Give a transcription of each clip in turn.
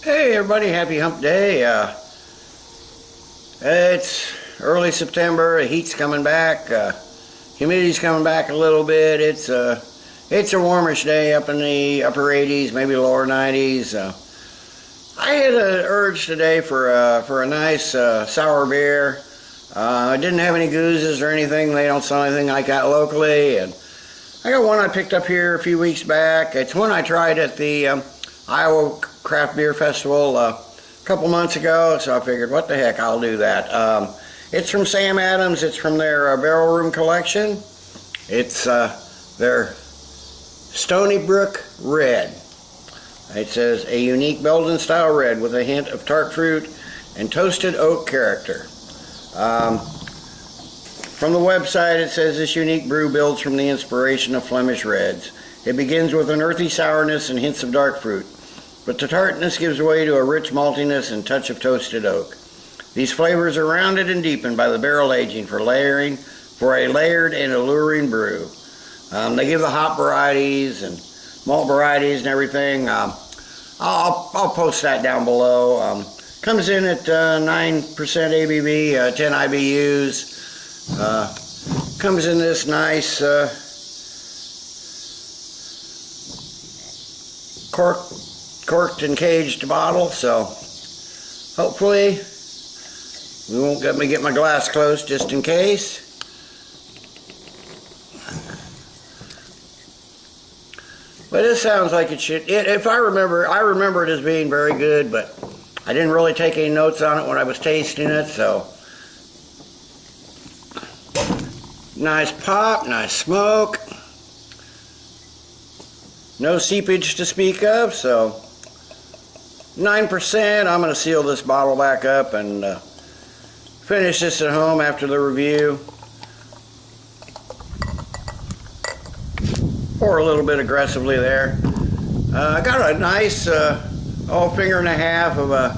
Hey everybody, happy hump day. It's early September, the heat's coming back, humidity's coming back a little bit. It's a warmish day up in the upper 80s, maybe lower 90s. I had an urge today for a nice sour beer. I didn't have any gooses or anything. They don't sell anything like that locally. And I got one I picked up here a few weeks back. It's one I tried at the Iowa Craft Beer Festival a couple months ago, so I figured, what the heck, I'll do that. It's from Sam Adams. It's from their barrel room collection. It's their Stony Brook Red. It says a unique Belgian style red with a hint of tart fruit and toasted oak character. From the website, it says this unique brew builds from the inspiration of Flemish reds. It begins with an earthy sourness and hints of dark fruit, but the tartness gives way to a rich maltiness and touch of toasted oak. These flavors are rounded and deepened by the barrel aging for a layered and alluring brew. They give the hop varieties and malt varieties and everything. I'll post that down below. Comes in at 9% ABV, 10 IBUs. Comes in this nice corked and caged bottle, so hopefully we won't get me get my glass close just in case. But it sounds like it should. If I remember it as being very good, but I didn't really take any notes on it when I was tasting it, so. Nice pop, nice smoke. No seepage to speak of, so 9%. I'm going to seal this bottle back up and finish this at home after the review. Pour a little bit aggressively there. I got a nice finger and a half of a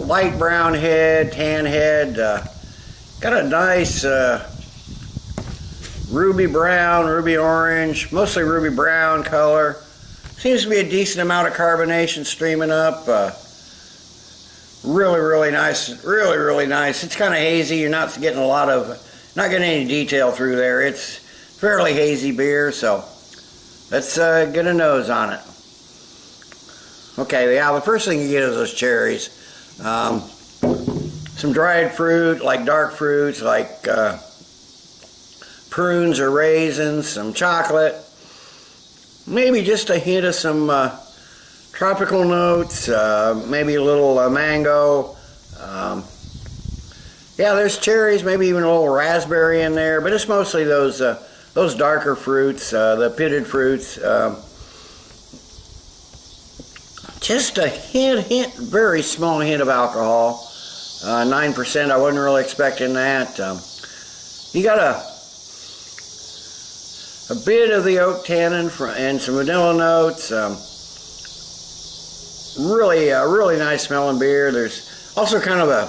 light brown head, tan head. Got a nice ruby brown, ruby orange, mostly ruby brown color. Seems to be a decent amount of carbonation streaming up. Really nice, really nice. It's kind of hazy. You're not getting not getting any detail through there. It's fairly hazy beer, so let's get a nose on it. Okay, yeah, the first thing you get is those cherries. Some dried fruit, like dark fruits, like prunes or raisins, some chocolate, maybe just a hint of some tropical notes, maybe a little mango. Yeah, there's cherries, maybe even a little raspberry in there, but it's mostly those darker fruits, the pitted fruits. Just a hint, very small hint of alcohol. 9%, I wasn't really expecting that. You got a bit of the oak tannin and some vanilla notes. Really nice smelling beer. There's also kind of a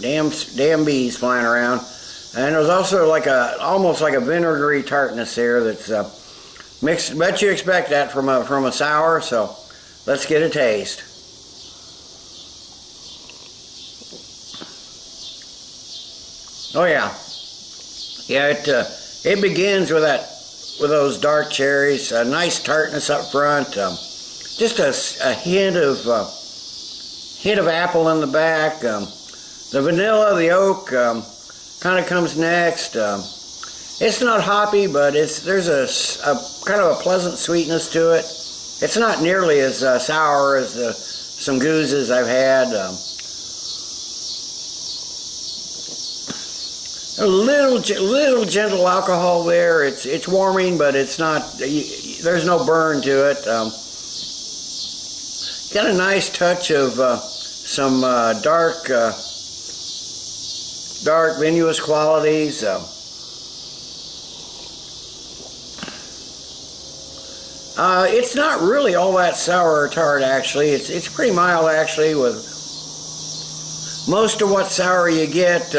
damn bees flying around, and there's also almost like a vinegary tartness here that's mixed. Bet you expect that from a sour. So let's get a taste. Oh yeah, it begins with those dark cherries, a nice tartness up front, just a hint of apple in the back. The vanilla, the oak, kind of comes next. It's not hoppy, but there's a kind of a pleasant sweetness to it. It's not nearly as sour as some gooses I've had. A little gentle alcohol there. It's warming, but it's not. There's no burn to it. Got a nice touch of some dark vinous qualities. It's not really all that sour or tart actually. It's pretty mild actually, with most of what sour you get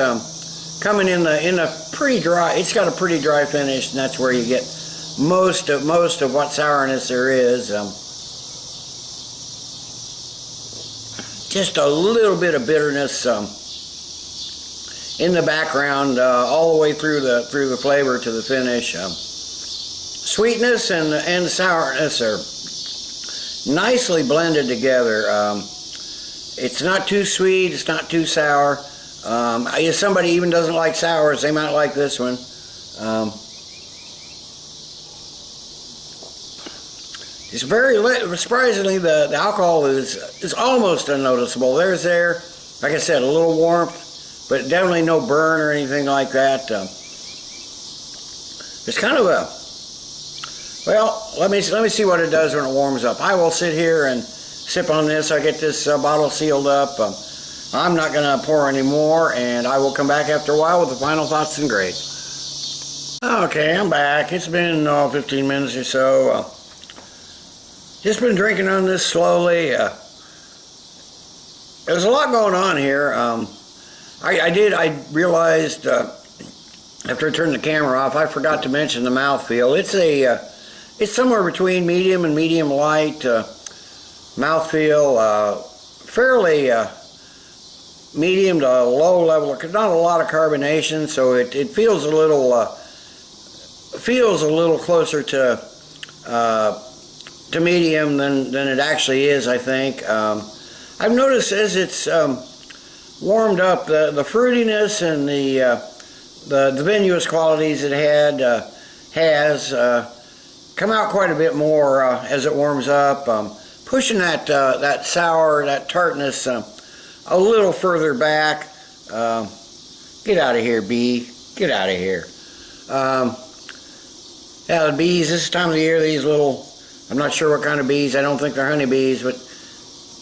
coming in the pretty dry. It's got a pretty dry finish, and that's where you get most of what sourness there is. just a little bit of bitterness in the background, all the way through the flavor to the finish. Sweetness and sourness are nicely blended together. It's not too sweet, it's not too sour. If somebody even doesn't like sours, they might like this one. It's very surprisingly, the alcohol is almost unnoticeable. There's like I said, a little warmth, but definitely no burn or anything like that. It's kind of a, well, let me see what it does when it warms up. I will sit here and sip on this. I get this bottle sealed up. I'm not going to pour any more, and I will come back after a while with the final thoughts and grade. Okay, I'm back. It's been 15 minutes or so. Just been drinking on this slowly. There's a lot going on here. I realized after I turned the camera off, I forgot to mention the mouthfeel. It's somewhere between medium and medium light mouthfeel, fairly medium to low level. Not a lot of carbonation, so it feels a little closer to medium than it actually is, I think. I've noticed as it's warmed up, the fruitiness and the vinous qualities it has come out quite a bit more as it warms up, pushing that sour, that tartness a little further back. Get out of here, bee. Get out of here. Yeah, the bees, this time of the year, these little, I'm not sure what kind of bees, I don't think they're honeybees, but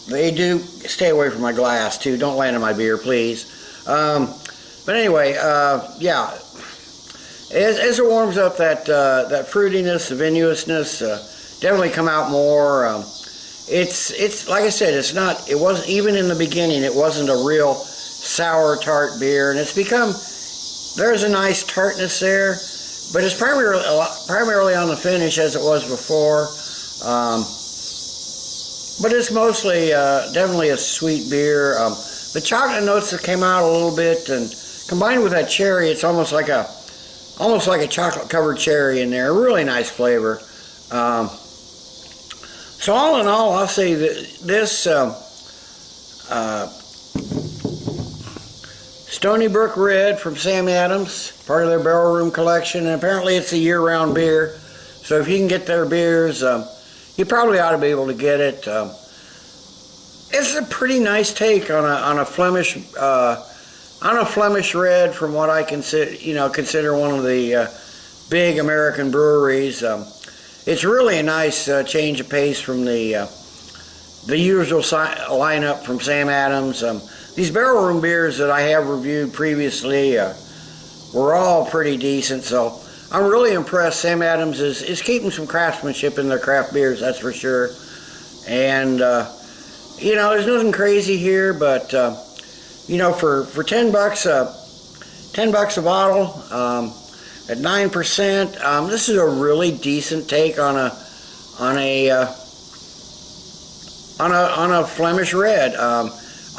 they do, stay away from my glass too, don't land on my beer, please. But anyway, yeah, as it warms up, that fruitiness, the viniousness, definitely come out more. It's like I said, it wasn't, even in the beginning, it wasn't a real sour tart beer, and it's become, there's a nice tartness there, but it's primarily on the finish as it was before. But it's mostly definitely a sweet beer. The chocolate notes that came out a little bit, and combined with that cherry, it's almost like a chocolate covered cherry in there. A really nice flavor. So all in all, I'll say that this Stony Brook Red from Sam Adams, part of their barrel room collection, and apparently it's a year-round beer. So if you can get their beers, you probably ought to be able to get it. It's a pretty nice take on a Flemish red, from what I consider one of the big American breweries. It's really a nice change of pace from the usual lineup from Sam Adams. These barrel room beers that I have reviewed previously were all pretty decent, so I'm really impressed. Sam Adams is keeping some craftsmanship in their craft beers, that's for sure. And you know, there's nothing crazy here, but you know, for $10 a bottle at 9%, this is a really decent take on a Flemish red.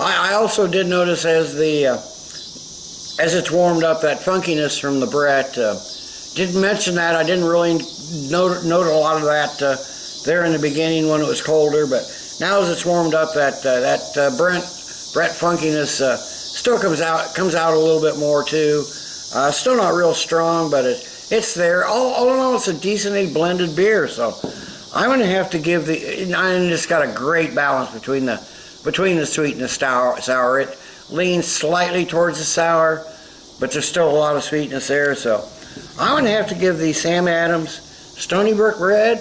I also did notice as it's warmed up, that funkiness from the Brett. Didn't mention that. I didn't really note a lot of that there in the beginning when it was colder, but now as it's warmed up, that Brett funkiness still comes out a little bit more too. Still not real strong, but it's there. All in all, it's a decently blended beer. So I'm going to have to give and it's got a great balance between the sweet and the sour. It leans slightly towards the sour, but there's still a lot of sweetness there. So I'm going to have to give the Sam Adams Stony Brook Red,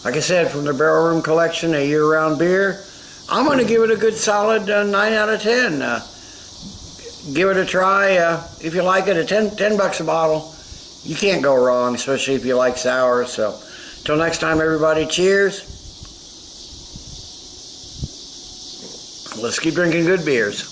like I said, from the barrel room collection, a year-round beer. I'm going to give it a good solid 9 out of 10. Give it a try if you like it. At $10 a bottle, you can't go wrong, especially if you like sour. So till next time, everybody, cheers. Let's keep drinking good beers.